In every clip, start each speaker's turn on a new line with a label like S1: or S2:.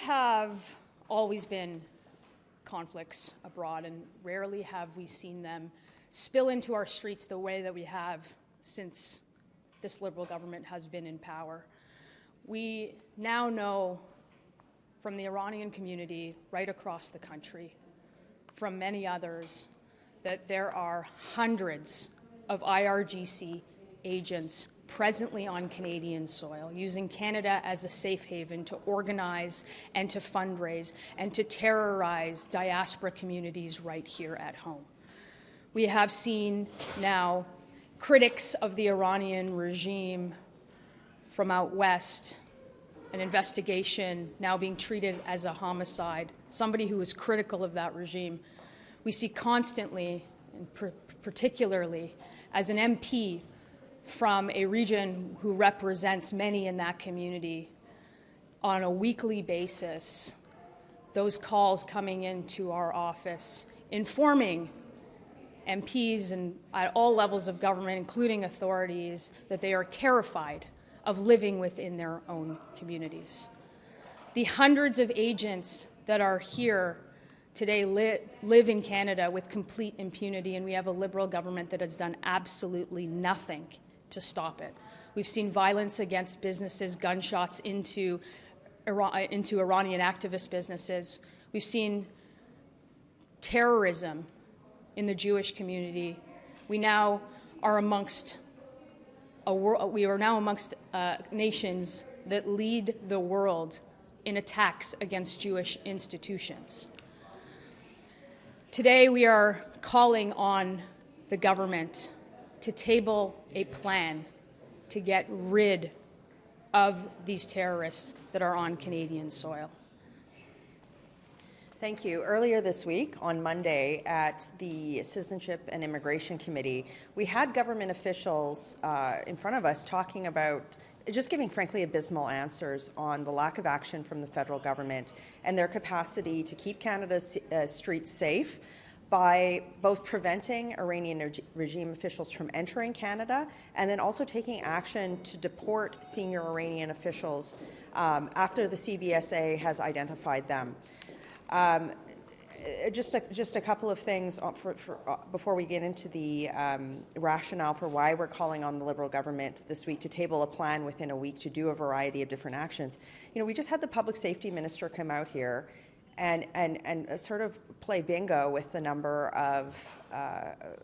S1: have always been conflicts abroad, and rarely have we seen them spill into our streets the way that we have since this Liberal government has been in power. We now know from the Iranian community right across the country, from many others, that there are hundreds of IRGC agents presently on Canadian soil, using Canada as a safe haven to organize and to fundraise and to terrorize diaspora communities right here at home. We have seen now critics of the Iranian regime from out west, an investigation now being treated as a homicide, somebody who is critical of that regime. We see constantly, and particularly as an MP from a region who represents many in that community, on a weekly basis, those calls coming into our office, informing MPs and at all levels of government, including authorities, that they are terrified of living within their own communities. The hundreds of agents that are here today live in Canada with complete impunity, and we have a Liberal government that has done absolutely nothing to stop it. We've seen violence against businesses, gunshots into Iranian activist businesses. We've seen terrorism in the Jewish community. We now are amongst nations that lead the world in attacks against Jewish institutions. Today we are calling on the government to table a plan to get rid of these terrorists that are on Canadian soil.
S2: Thank you. Earlier this week, on Monday, at the Citizenship and Immigration Committee, we had government officials in front of us talking about just giving, frankly, abysmal answers on the lack of action from the federal government and their capacity to keep Canada's streets safe by both preventing Iranian regime officials from entering Canada and then also taking action to deport senior Iranian officials after the CBSA has identified them. Just a couple of things before we get into the rationale for why we're calling on the Liberal government this week to table a plan within a week to do a variety of different actions. You know, we just had the Public Safety Minister come out here and sort of play bingo with the number of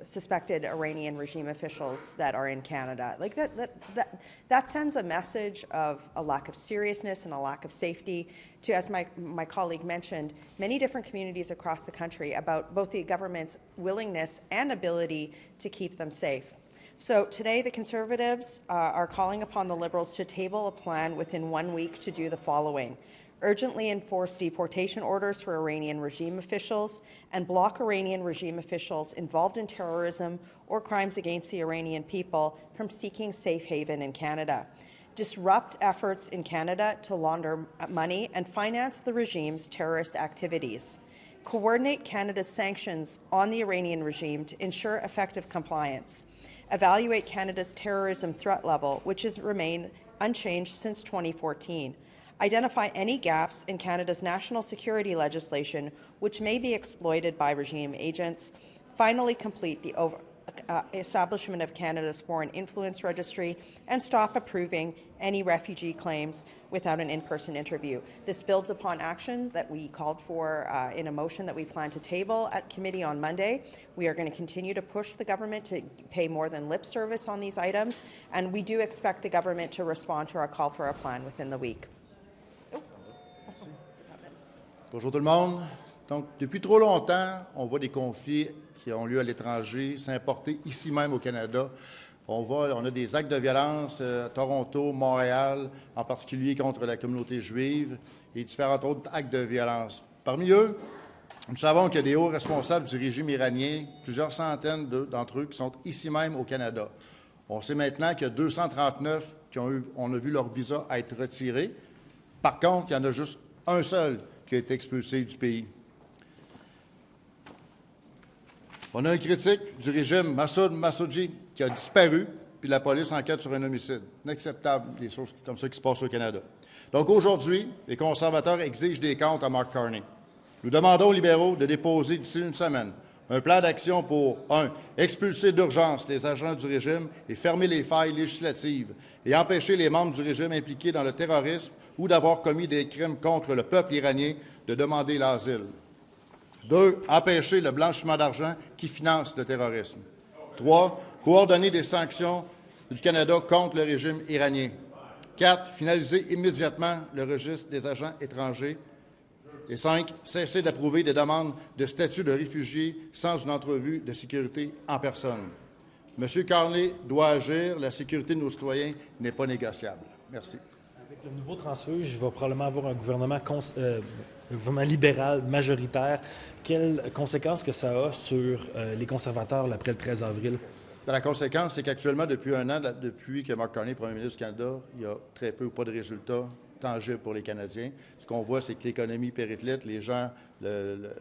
S2: suspected Iranian regime officials that are in Canada. Like that sends a message of a lack of seriousness and a lack of safety to, as my colleague mentioned, many different communities across the country about both the government's willingness and ability to keep them safe. So today the Conservatives are calling upon the Liberals to table a plan within 1 week to do the following: urgently enforce deportation orders for Iranian regime officials and block Iranian regime officials involved in terrorism or crimes against the Iranian people from seeking safe haven in Canada. Disrupt efforts in Canada to launder money and finance the regime's terrorist activities. Coordinate Canada's sanctions on the Iranian regime to ensure effective compliance. Evaluate Canada's terrorism threat level, which has remained unchanged since 2014. Identify any gaps in Canada's national security legislation which may be exploited by regime agents. Finally, complete the establishment of Canada's Foreign Influence Registry and stop approving any refugee claims without an in-person interview. This builds upon action that we called for in a motion that we plan to table at committee on Monday. We are going to continue to push the government to pay more than lip service on these items, and we do expect the government to respond to our call for a plan within the week.
S3: Bonjour tout le monde. Donc, depuis trop longtemps, on voit des conflits qui ont lieu à l'étranger s'importer ici même au Canada. On a des actes de violence à Toronto, Montréal, en particulier contre la communauté juive, et différents autres actes de violence. Parmi eux, nous savons qu'il y a des hauts responsables du régime iranien, plusieurs centaines d'entre eux qui sont ici même au Canada. On sait maintenant qu'il y a 239 on a vu leur visa être retiré. Par contre, il y en a juste un seul qui a été expulsé du pays. On a un critique du régime, Massoud Massoudji, qui a disparu, puis la police enquête sur un homicide. Inacceptable, des choses comme ça qui se passent au Canada. Donc aujourd'hui, les conservateurs exigent des comptes à Mark Carney. Nous demandons aux libéraux de déposer d'ici une semaine un plan d'action pour 1. Expulser d'urgence les agents du régime et fermer les failles législatives et empêcher les membres du régime impliqués dans le terrorisme ou d'avoir commis des crimes contre le peuple iranien de demander l'asile. 2. Empêcher le blanchiment d'argent qui finance le terrorisme. 3. Coordonner des sanctions du Canada contre le régime iranien. 4. Finaliser immédiatement le registre des agents étrangers. Et 5. Cesser d'approuver des demandes de statut de réfugié sans une entrevue de sécurité en personne. M. Carney doit agir. La sécurité de nos citoyens n'est pas négociable. Merci.
S4: Avec le nouveau transfuge, il va probablement avoir un gouvernement libéral majoritaire. Quelles conséquences que ça a sur les conservateurs après le 13 avril?
S3: La conséquence, c'est qu'actuellement, depuis un an, depuis que Mark Carney est premier ministre du Canada, il y a très peu ou pas de résultats tangibles pour les Canadiens. Ce qu'on voit, c'est que l'économie périclite, les gens, le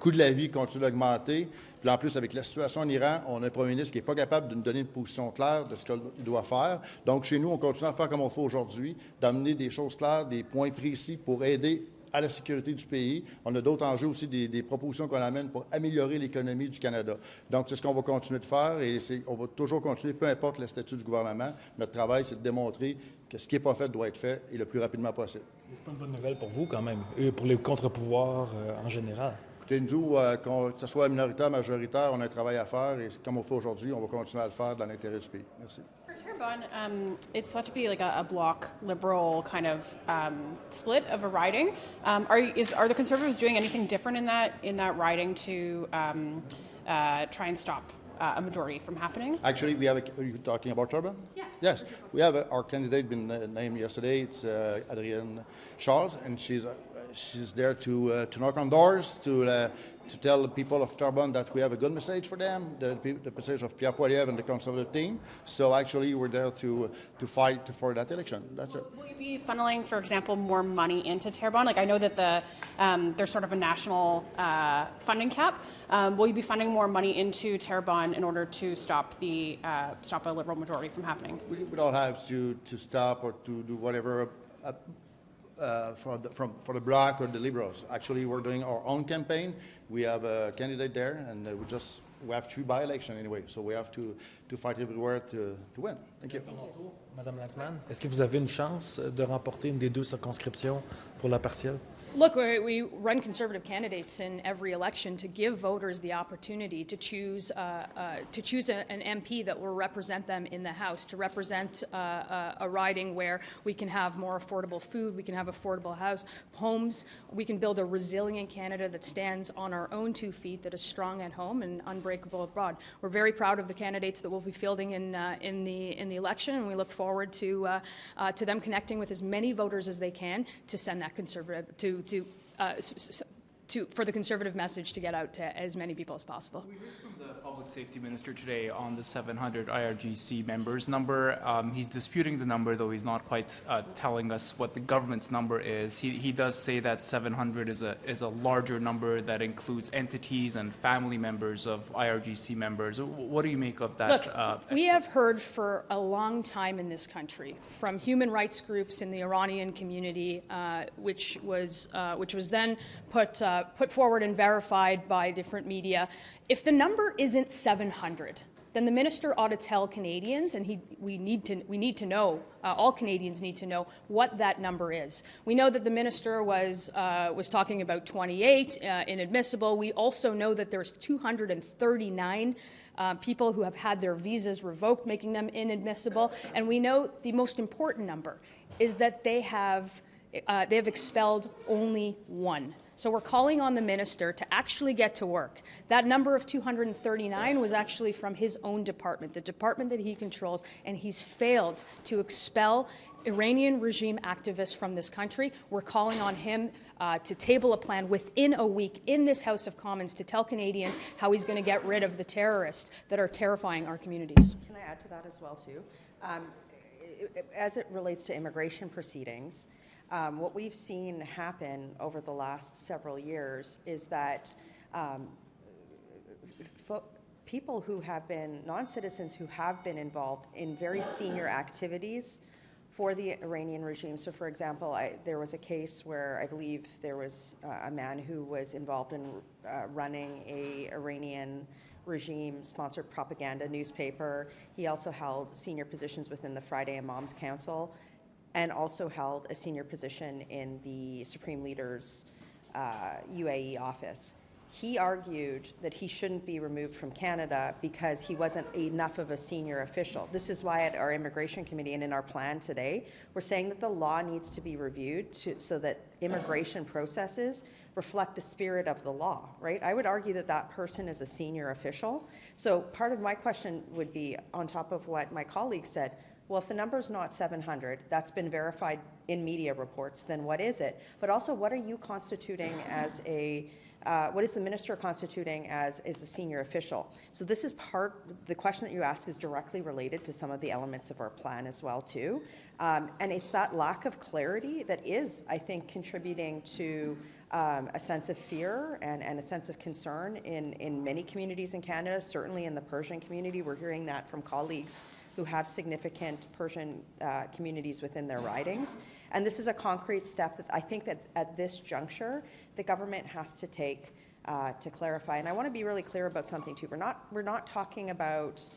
S3: coût de la vie continue d'augmenter. Puis en plus, avec la situation en Iran, on a un premier ministre qui n'est pas capable de nous donner une position claire de ce qu'il doit faire. Donc, chez nous, on continue à faire comme on fait aujourd'hui, d'amener des choses claires, des points précis pour aider à la sécurité du pays. On a d'autres enjeux aussi, des propositions qu'on amène pour améliorer l'économie du Canada. Donc, c'est ce qu'on va continuer de faire et on va toujours continuer, peu importe le statut du gouvernement. Notre travail, c'est de démontrer que ce qui n'est pas fait doit être fait et le plus rapidement possible.
S4: C'est pas une bonne nouvelle pour vous, quand même, et pour les contre-pouvoirs en général.
S3: Écoutez, nous, que ce soit minoritaire, majoritaire, on a un travail à faire et comme on fait aujourd'hui, on va continuer à le faire dans l'intérêt du pays. Merci.
S5: For Terrebonne, it's thought to be like a bloc liberal kind of split of a riding. Are the Conservatives doing anything different in that riding to try and stop a majority from happening?
S3: Actually, are you talking about Terrebonne? Yeah. Yes. We have our candidate been named yesterday. It's Adrienne Charles, and she's there to knock on doors, to tell the people of Terrebonne that we have a good message for them, the message of Pierre-Paul and the Conservative team. So actually, we're there to fight for that election. That's it.
S5: Will you be funneling, for example, more money into Terrebonne? Like I know that there's sort of a national funding cap. Will you be funding more money into Terrebonne in order to stop a Liberal majority from happening?
S3: We don't have to stop or to do whatever. For the Bloc or the Liberals. Actually, we're doing our own campaign. We have a candidate there, and we have 2 by-elections anyway, so we have to fight everywhere to win. Thank you.
S4: Madame Lantsman, est-ce que vous avez une chance de remporter une des 2 circonscriptions pour la partielle?
S1: Look, we run Conservative candidates in every election to give voters the opportunity to choose an MP that will represent them in the House, to represent a riding where we can have more affordable food, we can have affordable homes, we can build a resilient Canada that stands on our own 2 feet, that is strong at home and unbreakable abroad. We're very proud of the candidates that we'll be fielding in the election, and we look forward to them connecting with as many voters as they can to send that Conservative for the Conservative message to get out to as many people as possible.
S6: We heard from the Public Safety Minister today on the 700 IRGC members number. He's disputing the number, though he's not quite telling us what the government's number is. He does say that 700 is a larger number that includes entities and family members of IRGC members. What do you make of that?
S1: Look, we have heard for a long time in this country from human rights groups in the Iranian community, which was then put forward and verified by different media. If the number isn't 700, then the minister ought to tell Canadians, and we need to know, all Canadians need to know what that number is. We know that the minister was talking about 28 inadmissible. We also know that there's 239 people who have had their visas revoked, making them inadmissible. And we know the most important number is that they have expelled only 1. So we're calling on the minister to actually get to work. That number of 239 was actually from his own department, the department that he controls, and he's failed to expel Iranian regime activists from this country. We're calling on him to table a plan within a week in this House of Commons to tell Canadians how he's going to get rid of the terrorists that are terrifying our communities.
S2: Can I add to that as well, too? As it relates to immigration proceedings, what we've seen happen over the last several years is that people who have been, non-citizens who have been involved in very senior activities for the Iranian regime. So for example, there was a case where I believe there was a man who was involved in running a Iranian regime-sponsored propaganda newspaper. He also held senior positions within the Friday Imams Council and also held a senior position in the Supreme Leader's UAE office. He argued that he shouldn't be removed from Canada because he wasn't enough of a senior official. This is why at our Immigration Committee and in our plan today, we're saying that the law needs to be reviewed so that immigration processes reflect the spirit of the law, right? I would argue that that person is a senior official. So part of my question would be, on top of what my colleague said, well, if the number's not 700, that's been verified in media reports, then what is it? But also, what are you constituting as a what is the minister constituting as a senior official? So this is the question that you ask is directly related to some of the elements of our plan as well too. And it's that lack of clarity that is, I think, contributing to a sense of fear and a sense of concern in many communities in Canada, certainly in the Persian community. We're hearing that from colleagues who have significant Persian communities within their ridings. And this is a concrete step that I think that at this juncture, the government has to take to clarify. And I want to be really clear about something too. We're not talking about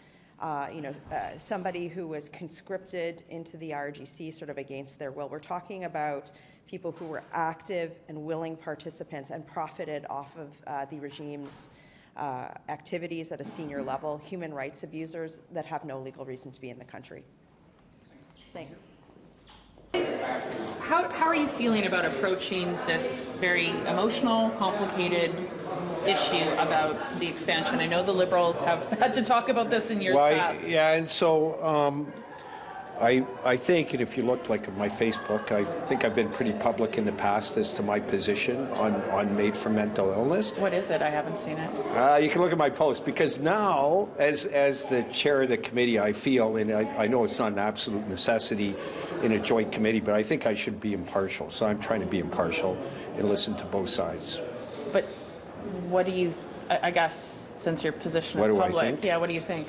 S2: somebody who was conscripted into the IRGC sort of against their will. We're talking about people who were active and willing participants and profited off of the regime's activities at a senior level, human rights abusers that have no legal reason to be in the country. Thanks.
S7: How are you feeling about approaching this very emotional, complicated issue about the expansion? I know the Liberals have had to talk about this in years past.
S8: Yeah, and so I think, and if you look like at my Facebook, I think I've been pretty public in the past as to my position on MAID for mental illness.
S7: What is it? I haven't seen it.
S8: You can look at my post, because now, as the chair of the committee, I feel, and I know it's not an absolute necessity in a joint committee, but I think I should be impartial. So I'm trying to be impartial and listen to both sides.
S7: But what do you, I guess, since your position is public,
S8: what do I think?
S7: Yeah, what do you think?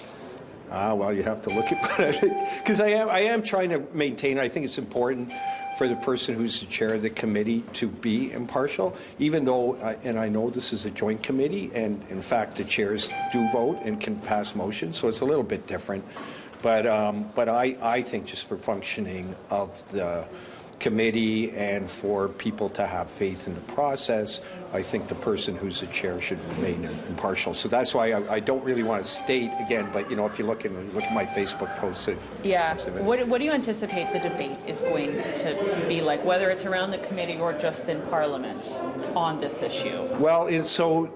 S8: Well, you have to look at what I think, because I am trying to maintain. I think it's important for the person who's the chair of the committee to be impartial, even though, and I know this is a joint committee, and in fact the chairs do vote and can pass motions, so it's a little bit different. But I think just for functioning of the committee and for people to have faith in the process, I think the person who's the chair should remain impartial. So that's why I don't really want to state again, but if you look at my Facebook posts.
S7: What do you anticipate the debate is going to be like, whether it's around the committee or just in Parliament on this issue?
S8: Well, and so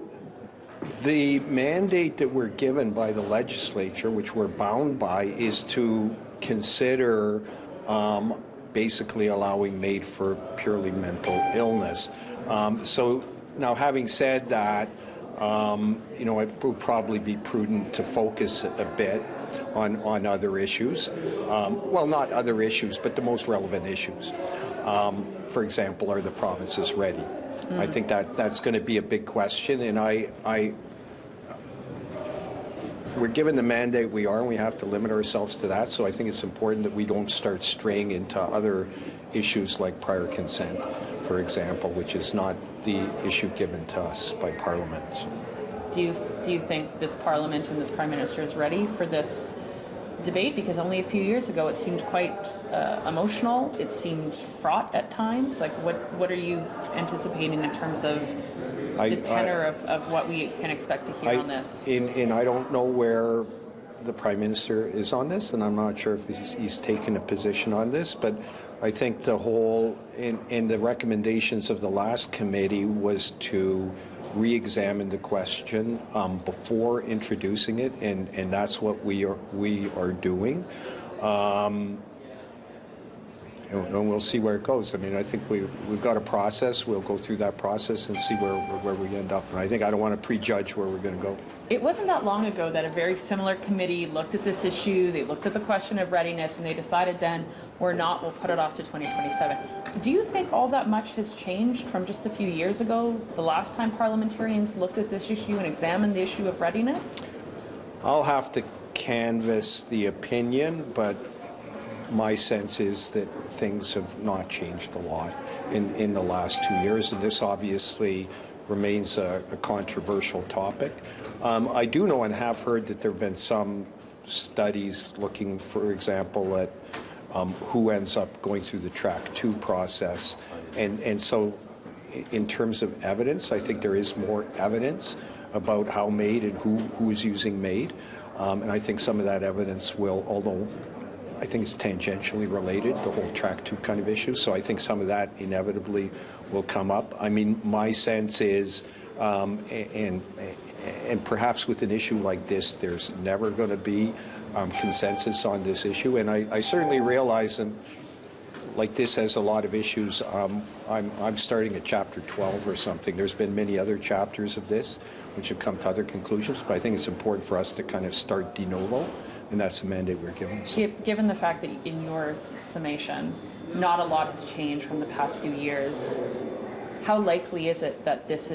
S8: the mandate that we're given by the legislature, which we're bound by, is to consider basically allowing MAID for purely mental illness. So now, having said that, it would probably be prudent to focus a bit on other issues. Well, not other issues, but the most relevant issues. For example, are the provinces ready? I think that's going to be a big question, and we're given the mandate we are, and we have to limit ourselves to that. So I think it's important that we don't start straying into other issues like prior consent, for example, which is not the issue given to us by Parliament.
S7: Do you think this Parliament and this Prime Minister is ready for this debate? Because only a few years ago it seemed quite emotional. It seemed fraught at times. Like, what are you anticipating in terms of the tenor of what we can expect to hear on this?
S8: And I don't know where the Prime Minister is on this, and I'm not sure if he's taken a position on this, but I think the whole, in the recommendations of the last committee was to re-examine the question before introducing it, and that's what we are doing. And we'll see where it goes. I mean, I think we've got a process. We'll go through that process and see where we end up. And I think I don't want to prejudge where we're going to go.
S7: It wasn't that long ago that a very similar committee looked at this issue. They looked at the question of readiness, and they decided then, we'll put it off to 2027. Do you think all that much has changed from just a few years ago, the last time parliamentarians looked at this issue and examined the issue of readiness?
S8: I'll have to canvass the opinion, but my sense is that things have not changed a lot in the last 2 years, and this obviously remains a controversial topic. I do know and have heard that there have been some studies looking, for example, at who ends up going through the Track 2 process. And so in terms of evidence, I think there is more evidence about how MAID and who is using MAID. And I think some of that evidence will, although I think it's tangentially related, the whole Track 2 kind of issue. So I think some of that inevitably will come up. I mean, my sense is, and perhaps with an issue like this, there's never going to be consensus on this issue. And I certainly realize that, like this has a lot of issues. I'm starting at chapter 12 or something. There's been many other chapters of this which have come to other conclusions, but I think it's important for us to kind of start de novo, and that's the mandate we're given. So.
S7: Given the fact that in your summation, not a lot has changed from the past few years, how likely is it that this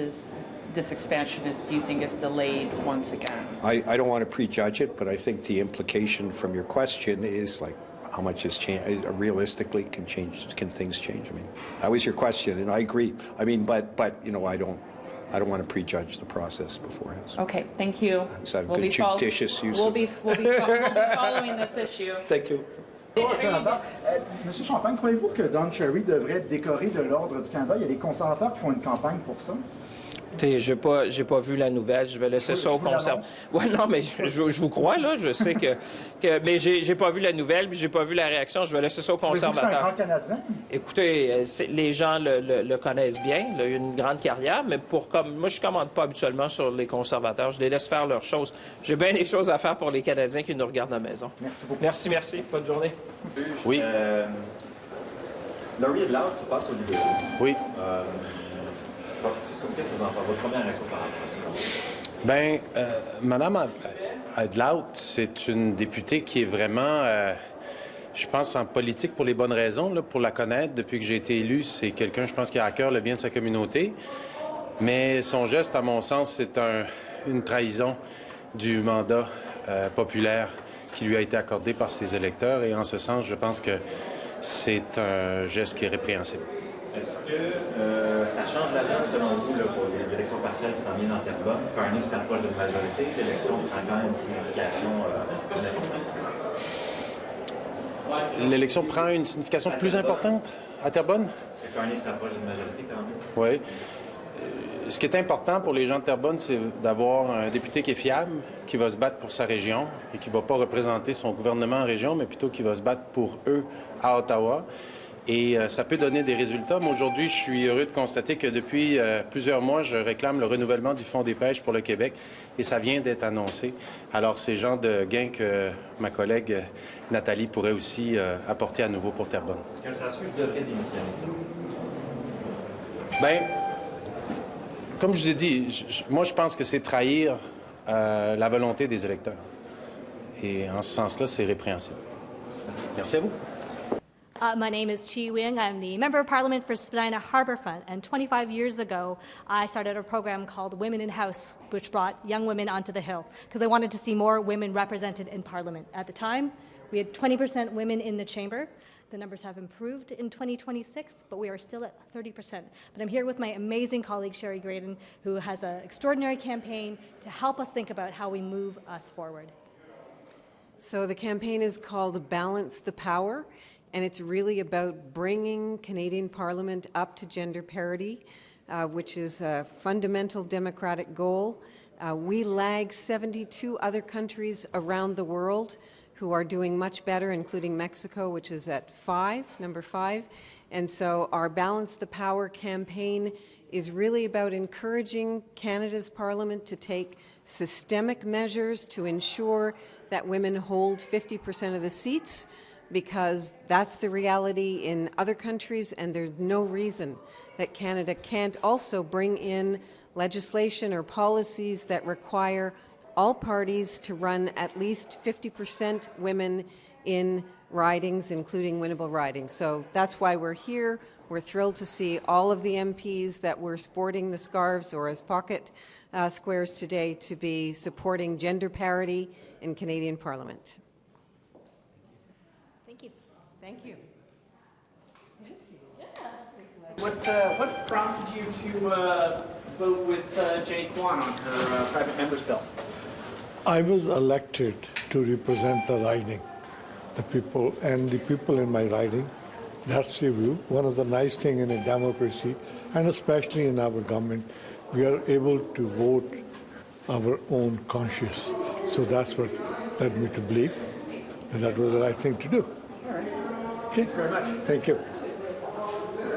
S7: expansion, do you think, is delayed once again?
S8: I don't want to prejudge it, but I think the implication from your question is like, how much has changed? Realistically, can things change? I mean, that was your question, and I agree. I mean, but you know, I don't want to prejudge the process beforehand. So.
S7: Okay, thank you.
S8: Is that a good judicious use?
S7: We'll be following this issue.
S8: Thank you.
S9: Sénateur, Monsieur Champagne, croyez-vous que Don Chery devrait être décoré de l'Ordre du Canada? Il y a des conservateurs qui font une campagne pour ça.
S10: J'ai pas vu la nouvelle. Je vais laisser ça aux conservateurs. Ouais, non, mais je vous crois, là. Je sais mais j'ai pas vu la nouvelle, puis j'ai pas vu la réaction. Je vais laisser ça aux conservateurs.
S9: C'est un grand Canadien?
S10: Écoutez, les gens le connaissent bien. Il a eu une grande carrière, mais moi, je commande pas habituellement sur les conservateurs. Je les laisse faire leurs choses. J'ai bien des choses à faire pour les Canadiens qui nous regardent à la maison.
S9: Merci beaucoup.
S10: Merci. Bonne journée.
S11: Oui. Laurie Adloud qui passe au libéral.
S12: Oui.
S11: Qu'est-ce que vous en pensez? Votre première réaction par rapport à ça?
S12: Bien, Mme Adloud, c'est une députée qui est vraiment, je pense, en politique pour les bonnes raisons. Là, pour la connaître, depuis que j'ai été élu, c'est quelqu'un, je pense, qui a à cœur le bien de sa communauté. Mais son geste, à mon sens, c'est une trahison du mandat populaire qui lui a été accordé par ses électeurs. Et en ce sens, je pense que c'est un geste qui est répréhensible.
S11: Est-ce que ça change la donne, selon vous, là, pour l'élection partielle qui s'en vient dans Terrebonne? Carney se rapproche d'une majorité, l'élection prend quand même une signification importante.
S12: L'élection prend une signification plus importante à Terrebonne?
S11: Est-ce que Carney se rapproche d'une majorité quand même?
S12: Oui. Ce qui est important pour les gens de Terrebonne, c'est d'avoir un député qui est fiable, qui va se battre pour sa région et qui ne va pas représenter son gouvernement en région, mais plutôt qui va se battre pour eux à Ottawa. Et ça peut donner des résultats. Mais aujourd'hui, je suis heureux de constater que depuis plusieurs mois, je réclame le renouvellement du Fonds des pêches pour le Québec et ça vient d'être annoncé. Alors, c'est le genre de gain que ma collègue Nathalie pourrait aussi apporter à nouveau pour Terrebonne.
S11: Est-ce qu'un transfuge devrait démissionner, ça?
S12: Bien, comme je vous ai dit, moi, je pense que c'est trahir la volonté des électeurs. Et en ce sens-là, c'est répréhensible. Merci à vous.
S13: My name is Nguyen. I'm the Member of Parliament for Spadina Harbourfront, and 25 years ago, I started a program called Women in House, which brought young women onto the Hill, because I wanted to see more women represented in Parliament. At the time, we had 20% women in the chamber. The numbers have improved in 2026, but we are still at 30%. But I'm here with my amazing colleague, Shari Graydon, who has an extraordinary campaign to help us think about how we move us forward.
S14: So the campaign is called Balance the Power. And it's really about bringing Canadian Parliament up to gender parity, which is a fundamental democratic goal. We lag 72 other countries around the world who are doing much better, including Mexico, which is at number 5. And so our Balance the Power campaign is really about encouraging Canada's Parliament to take systemic measures to ensure that women hold 50% of the seats, because that's the reality in other countries, and there's no reason that Canada can't also bring in legislation or policies that require all parties to run at least 50% women in ridings, including winnable ridings. So that's why we're here. We're thrilled to see all of the MPs that were sporting the scarves or as pocket squares today to be supporting gender parity in Canadian Parliament.
S13: Thank you.
S14: Thank you.
S15: What prompted you to vote with Jay Kwan on her private member's bill?
S16: I was elected to represent the riding, the people, and the people in my riding. That's the view. One of the nice things in a democracy, and especially in our government, we are able to vote our own conscience. So that's what led me to believe that that was the right thing to do.
S15: All right.
S16: Okay.
S15: Thank you very much.
S16: Thank you.